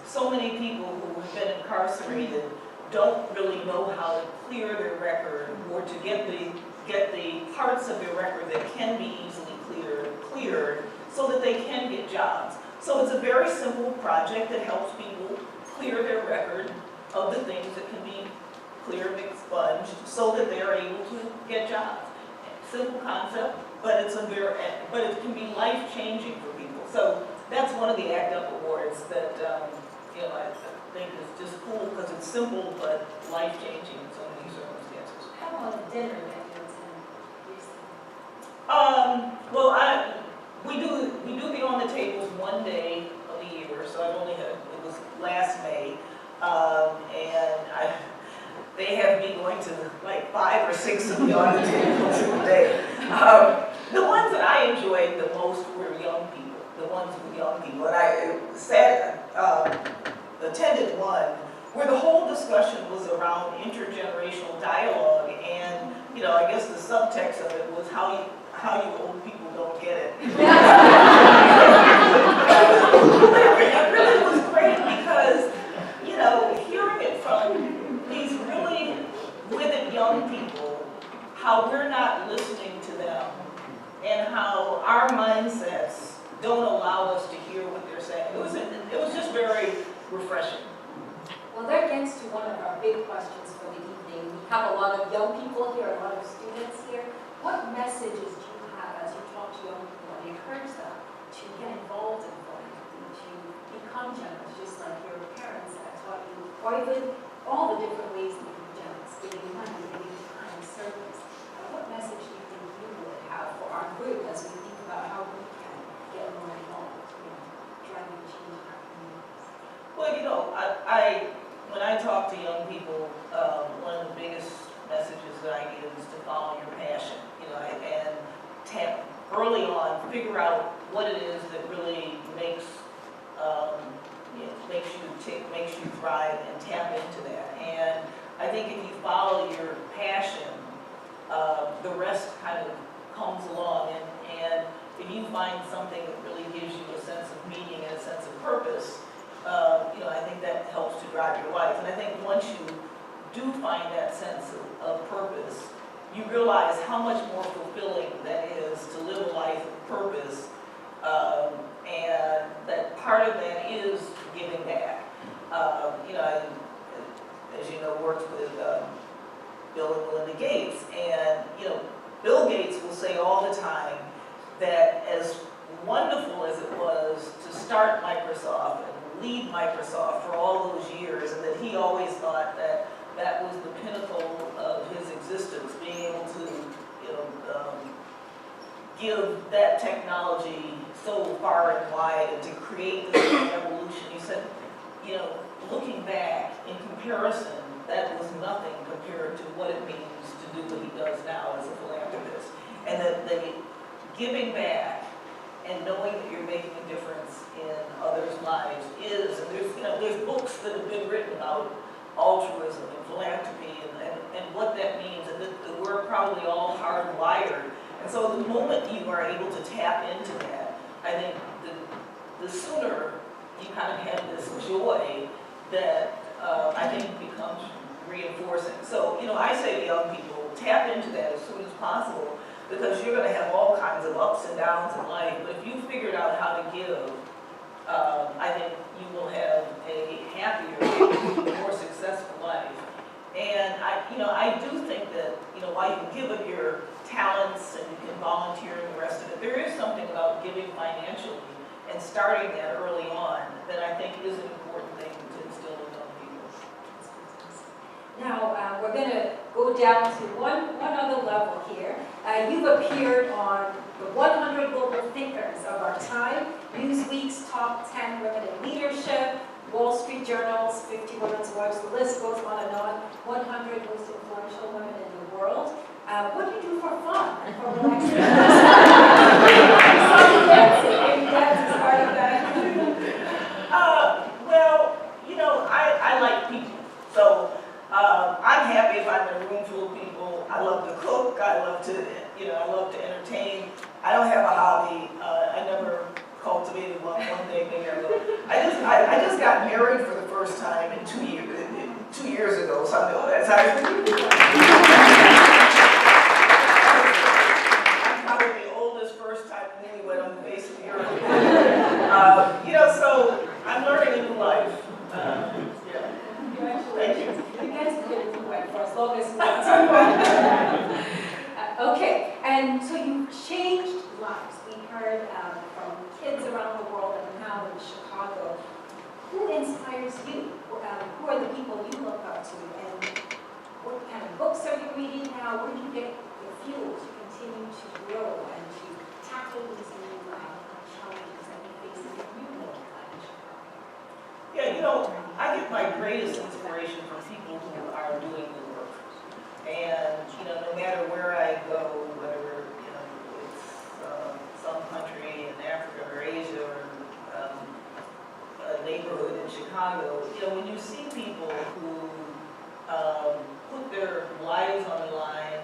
so many people who have been incarcerated don't really know how to clear their record or to get the parts of their record that can be easily cleared so that they can get jobs. So it's a very simple project that helps people clear their record of the things that can be cleared, expunged, so that they're able to get jobs. Simple concept, but it can be life-changing for people. So that's one of the ACT UP awards that you know, I think is just cool because it's simple but life-changing in so many circumstances. How about a dinner that you attend recently? Well, we do the on the tables one day of the year, so I've only had, it was last May, and they have me going to like 5 or 6 of the on the tables a day. The ones that I enjoyed the most were young people, the ones with young people, and I attended one where the whole discussion was around intergenerational dialogue, and you know, I guess the subtext of it was how you old people don't get it. It really was great because, you know, hearing it from these really withered young people, how we're not listening to them, and how our mindsets don't allow us to hear what they're saying. It was just very refreshing. Well, that gets to one of our big questions for the evening. We have a lot of young people here, a lot of students here. What messages do you have as you talk to young people and encourage them to get involved in philanthropy, to become generous, just like your parents have taught you, or even all the different ways that you can be generous, giving money, giving time, service. What message do you think you would have for our group as we think about how we can get more involved in driving change in our communities? Well, you know, when I talk to young people, one of the biggest messages that I give is to follow your passion, you know, and early on, figure out what it is that really makes you thrive and tap into that. And I think if you follow your passion, the rest kind of comes along. And if you find something that really gives you a sense of meaning and a sense of purpose, you know, I think that helps to drive your life. And I think once you do find that sense of purpose, you realize how much more fulfilling that is to live a life of purpose, and that part of that is giving back. You know, I, as you know, worked with Bill and Melinda Gates, and you know, Bill Gates will say all the time that as wonderful as it was to start Microsoft and lead Microsoft for all those years, and that he always thought that that was the pinnacle of his existence, being able to, you know, give that technology so far and wide and to create this revolution. He said, you know, looking back in comparison, that was nothing compared to what it means to do what he does now as a philanthropist. And that the giving back and knowing that you're making a difference in others' lives is, and there's, you know, there's books that have been written about altruism and philanthropy and what that means, and that we're probably all hardwired. And so the moment you are able to tap into that, I think the sooner you kind of have this joy that I think becomes reinforcing. So, you know, I say to young people, tap into that as soon as possible. because you're gonna have all kinds of ups and downs in life, but if you figured out how to give, I think you will have a happier, more successful life. And I do think that, while you can give of your talents and you can volunteer and the rest of it, there is something about giving financially and starting that early on that I think is an important thing to instill in young people. Now, we're going to go down to one other level here. You've appeared on the 100 Global Thinkers of our time, Newsweek's Top 10 Women in Leadership, Wall Street Journal's 50 Women's Wives, the list goes on and on, 100 most influential women in the world. What do you do for fun and for relaxation? Maybe that's part of that. Well, I like people. So I'm happy if I'm in a room full of people. I love to cook. I love to entertain. I don't have a hobby. I never cultivated one day, maybe I will. I just got married for the first time in 2 years ago, so that's I'm probably the oldest first-time newlywed on the face of the earth. So I'm learning a new life. Thank you. You guys can get it wet for as long as okay, and so you changed lives. We heard from kids around the world and now in Chicago. Who inspires you? Who are the people you look up to? And what kind of books are you reading now? Where do you get the fuel to continue to grow and to tackle these new challenges that you face in your life in Chicago? Yeah, I get my greatest inspiration from people who are doing the work. And, no matter where I go, whether, it's some country in Africa or Asia or a neighborhood in Chicago, when you see people who put their lives on the line,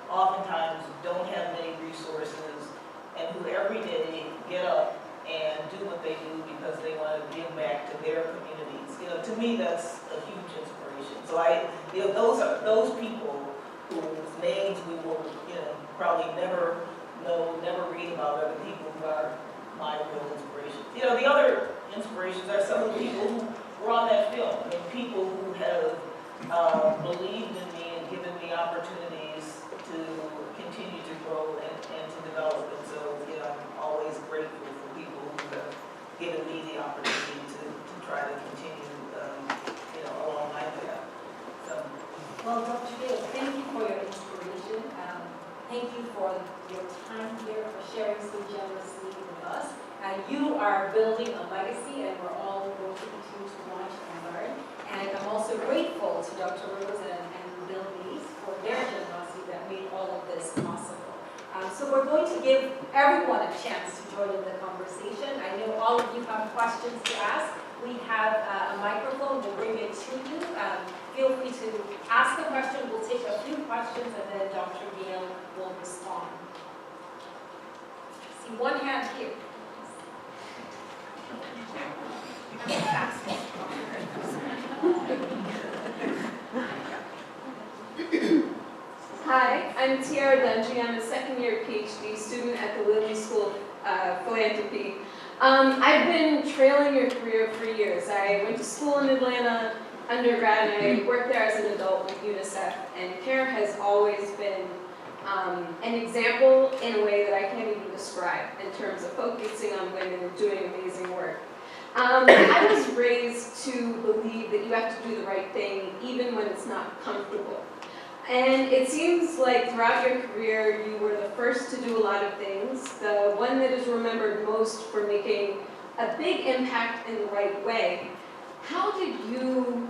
oftentimes don't have many resources, and who every day get up and do what they do because they want to give back to their communities. To me, that's a huge inspiration. So those people whose names we will, probably never know, never read about, are the people who are my real inspiration. The other inspirations are some of the people who were on that film. People who have believed in me and given me opportunities to continue to grow and to develop. And so, I'm always grateful for people who have given me the opportunity to try to continue, along my path. So. Well, Dr. Gayle, thank you for your inspiration. Thank you for your time here, for sharing so generously with us. You are building a legacy, and we're all going to continue to watch and learn. And I'm also grateful to Dr. Rose and Bill Lees for their generosity that made all of this possible. So we're going to give everyone a chance to join in the conversation. I know all of you have questions to ask. We have a microphone, we'll bring it to you. Feel free to ask a question. We'll take a few questions and then Dr. Gayle will respond. See one hand here. Hi, I'm Tiara Dungy. I'm a second-year PhD student at the Lilly School of Philanthropy. I've been trailing your career for years. I went to school in Atlanta, undergrad, and I worked there as an adult with UNICEF. And CARE has always been an example in a way that I can't even describe in terms of focusing on women and doing amazing work. I was raised to believe that you have to do the right thing even when it's not comfortable. And it seems like throughout your career, you were the first to do a lot of things. The one that is remembered most for making a big impact in the right way. How did you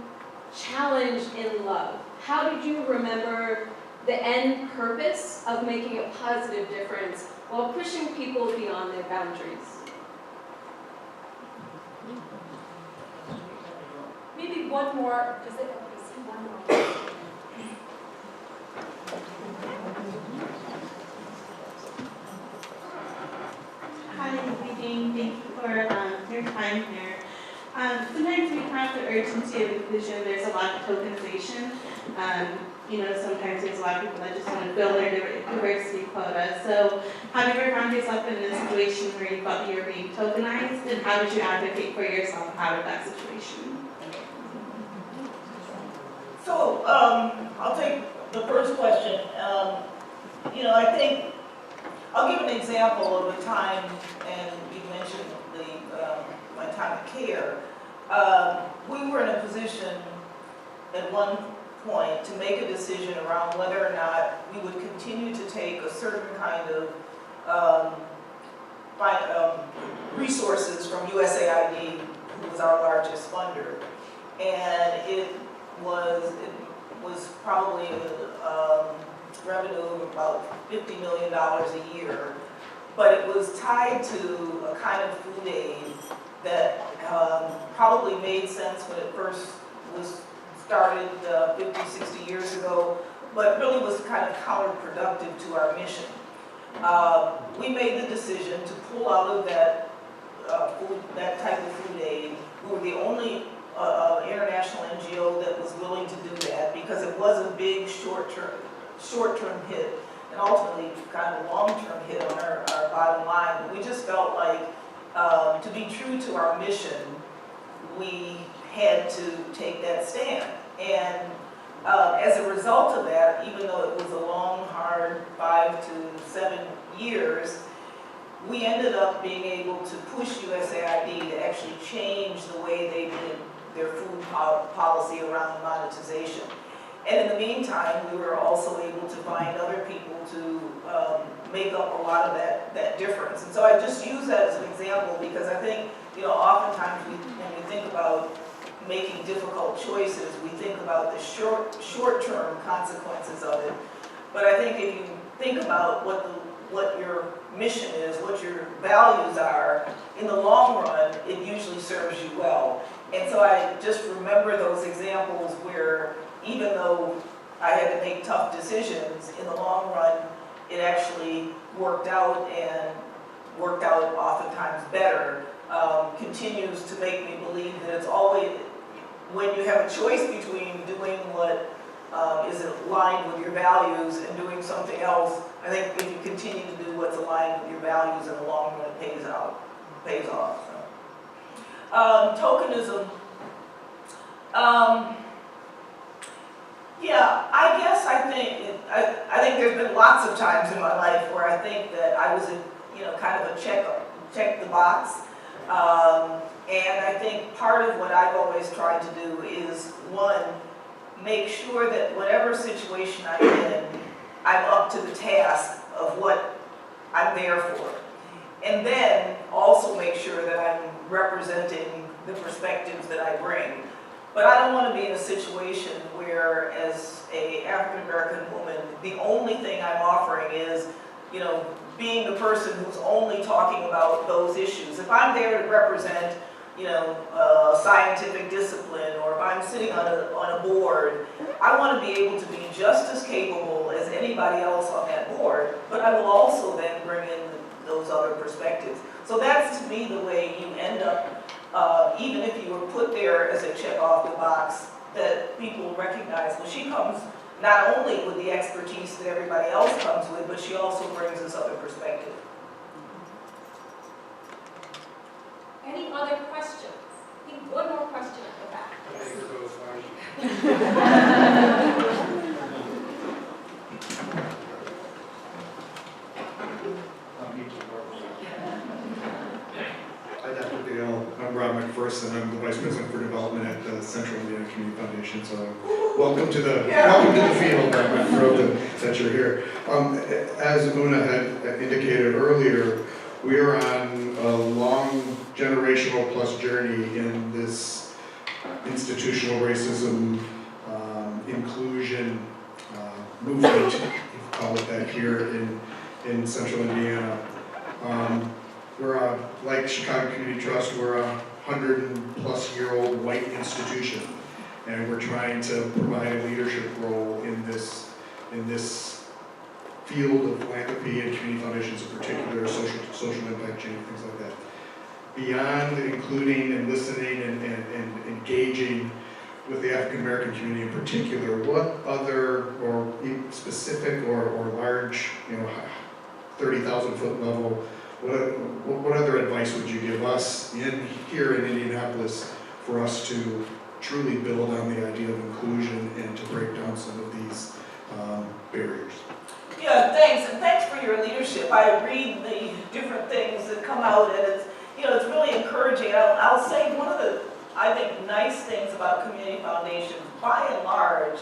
challenge in love? How did you remember the end purpose of making a positive difference while pushing people beyond their boundaries? Maybe one more, because I see one more. Hi, everything. Thank you for your time here. Sometimes we have the urgency of inclusion. There's a lot of tokenization. you know, sometimes there's a lot of people that just want to fill their diversity quota. So have you ever found yourself in a situation where you felt you were being tokenized, and how did you advocate for yourself out of that situation? So, I'll take the first question. You know, I think, I'll give an example of a time, and you mentioned my time of care. We were in a position at one point to make a decision around whether or not we would continue to take a certain kind of resources from USAID, who was our largest funder. And it was probably a revenue of about $50 million a year, but it was tied to a kind of food aid that probably made sense when it first was started 50, 60 years ago, but really was kind of counterproductive to our mission. We made the decision to pull out of that type of food aid. We were the only international NGO that was willing to do that because it was a big short-term hit, and ultimately kind of a long-term hit on our bottom line. But we just felt like to be true to our mission, we had to take that stand. And as a result of that, even though it was a long, hard 5 to 7 years, we ended up being able to push USAID to actually change the way they did their food policy around monetization. And in the meantime, we were also able to find other people to make up a lot of that difference. And so I just use that as an example because I think, you know, oftentimes when we think about making difficult choices, we think about the short-term consequences of it. But I think if you think about what your mission is, what your values are, in the long run, it usually serves you well. And so I just remember those examples where even though I had to make tough decisions, in the long run, it actually worked out and worked out oftentimes better. Continues to make me believe that it's always, when you have a choice between doing what is aligned with your values and doing something else, I think if you continue to do what's aligned with your values in the long run, it pays off. So. Tokenism. Yeah, I guess I think there's been lots of times in my life where I think that I was kind of a check the box. And I think part of what I've always tried to do is, one, make sure that whatever situation I'm in, I'm up to the task of what I'm there for. And then also make sure that I'm representing the perspectives that I bring. But I don't want to be in a situation where, as an African-American woman, the only thing I'm offering is, being the person who's only talking about those issues. If I'm there to represent, scientific discipline, or if I'm sitting on a board, I want to be able to be just as capable as anybody else on that board, but I will also then bring in those other perspectives. So that's, to me, the way you end up, even if you were put there as a check off the box, that people recognize, well, she comes not only with the expertise that everybody else comes with, but she also brings this other perspective. Any other questions? I think one more question at the back. Hi, Dr. Gayle. I'm Rob McPherson. I'm the Vice President for Development at the Central Indiana Community Foundation. So welcome to the field. I'm thrilled that you're here. As Una had indicated earlier, we are on a long generational plus journey in this institutional racism, inclusion movement, if you call it that, here in Central Indiana. We're like Chicago Community Trust, we're a 100-plus-year-old white institution, and we're trying to provide a leadership role in this field of philanthropy and community foundations in particular, social impact chain, things like that. Beyond including and listening and engaging, with the African American community in particular, what other or specific or large, 30,000 foot level, what other advice would you give us here in Indianapolis for us to truly build on the idea of inclusion and to break down some of these barriers? Yeah, thanks, and thanks for your leadership. I read the different things that come out, and it's really encouraging. I'll say one of the, I think, nice things about community foundations, by and large,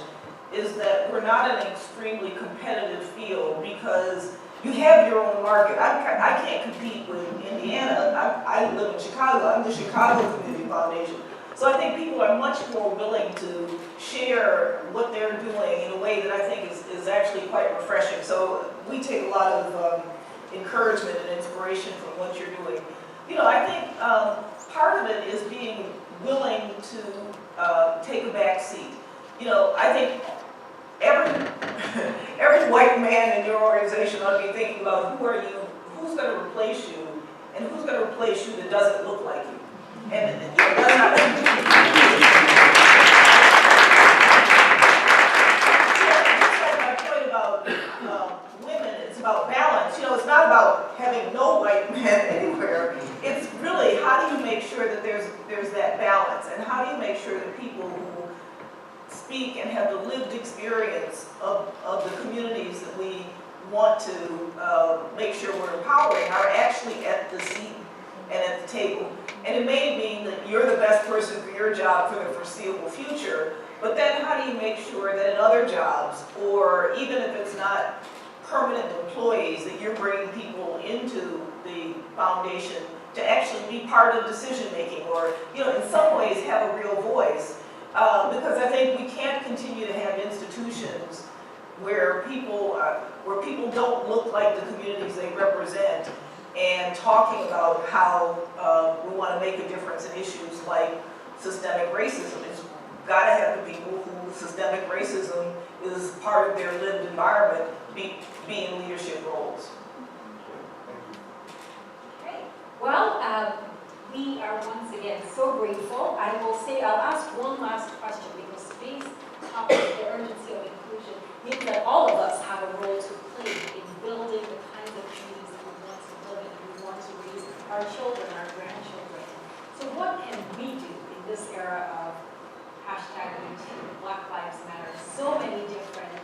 is that we're not an extremely competitive field because you have your own market. I can't compete with Indiana. I live in Chicago. I'm the Chicago Community Foundation. So I think people are much more willing to share what they're doing in a way that I think is actually quite refreshing. So we take a lot of encouragement and inspiration from what you're doing. I think part of it is being willing to take a back seat. I think every white man in your organization ought to be thinking about who's going to replace you, and who's going to replace you that doesn't look like you. And that's not my point about women. It's about balance. It's not about having no white men anywhere. It's really, how do you make sure that there's that balance, and how do you make sure that people who speak and have the lived experience of the communities that we want to make sure we're empowering are actually at the seat and at the table. And it may mean that you're the best person for your job for the foreseeable future, but then how do you make sure that in other jobs, or even if it's not permanent employees, that you're bringing people into the foundation to actually be part of decision making, or in some ways have a real voice. Because I think we can't continue to have institutions where people don't look like the communities they represent, and talking about how we want to make a difference in issues like systemic racism. It's got to have the people who systemic racism is part of their lived environment be in leadership roles. Okay. Well, we are once again so grateful. I will say, I'll ask one last question, because today's topic, the urgency of inclusion, means that all of us have a role to play in building the kinds of communities that we want to live in, we want to raise our children, our grandchildren. So what can we do in this era of #MeToo, Black Lives Matter, so many different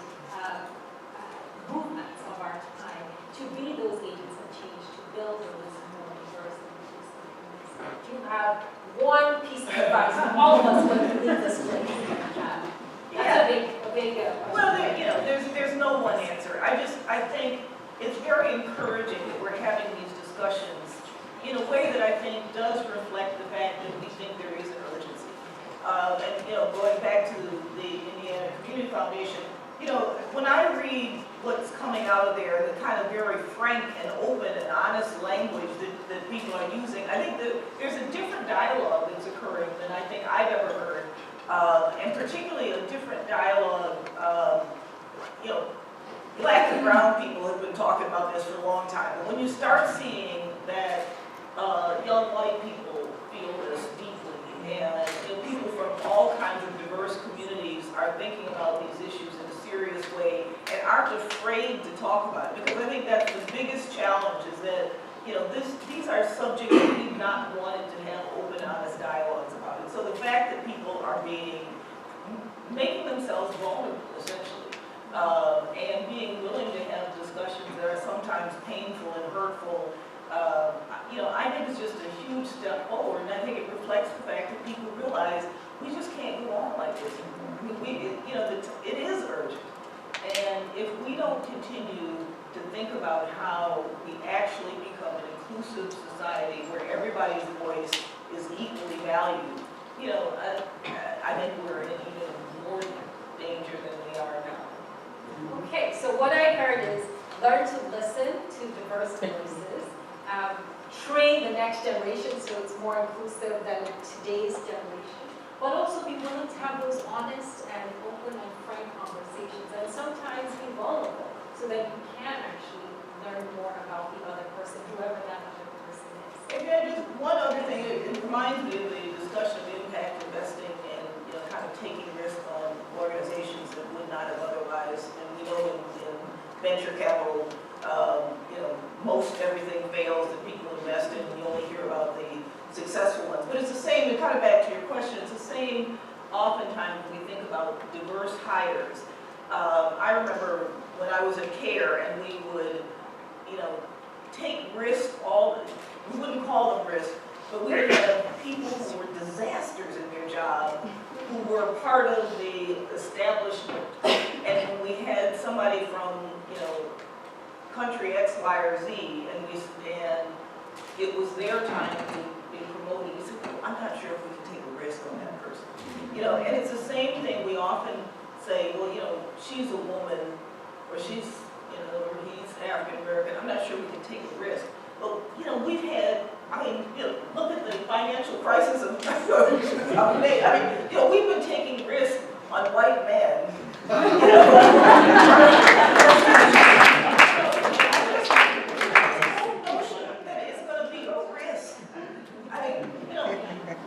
movements of our time, to be those agents of change, to build those more diverse and inclusive communities? Do you have one piece of advice for all of us when we leave this place? That's a big Well, there's no one answer. I think it's very encouraging that we're having these discussions in a way that I think does reflect the fact that we think there is an urgency. And going back to the Indiana Community Foundation, when I read what's coming out of there, the kind of very frank and open and honest language that people are using, I think that there's a different dialogue that's occurring than I think I've ever heard. And particularly a different dialogue, Black and brown people have been talking about this for a long time. But when you start seeing that young white people feel this deeply, and people from all kinds of diverse communities are thinking about these issues in a serious way and aren't afraid to talk about it, because I think that's the biggest challenge, is that these are subjects that we've not wanted to have open, honest dialogues about it. So the fact that people are making themselves vulnerable, essentially, and being willing to have discussions that are sometimes painful and hurtful, I think it's just a huge step forward, and I think it reflects the fact that people realize we just can't go on like this anymore. It is urgent, and if we don't continue to think about how we actually become an inclusive society where everybody's voice is equally valued, I think we're in even more danger than we are now. Okay, so what I heard is learn to listen to diverse voices, train the next generation so it's more inclusive than today's generation, but also be willing to have those honest and open and frank conversations, and sometimes be vulnerable so that you can actually learn more about the other person, whoever that other person is. And then just one other thing, it reminds me of the discussion of impact investing and kind kind of taking risk on organizations that would not have otherwise. And we know in venture capital, most everything fails that people invest in, and you only hear about the successful ones. But it's the same, and kind of back to your question, it's the same oftentimes when we think about diverse hires. I remember when I was at CARE and we would, take risk we wouldn't call them risk, but we would have people who were disasters in their job, who were part of the establishment. And when we had somebody from, country X, Y, or Z, and it was their time to be promoted, we said, I'm not sure if we can take a risk on that person. And it's the same thing. We often say, well, she's a woman, or she's, or he's African American. I'm not sure we can take a risk. But, we've had, look at the financial crisis of 2008. We've been taking risks on white men.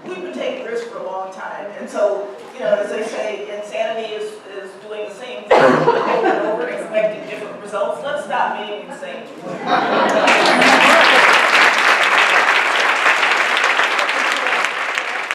We've been taking risks for a long time, and so, as they say, insanity is doing the same thing over and over, expecting different results. Let's stop being insane.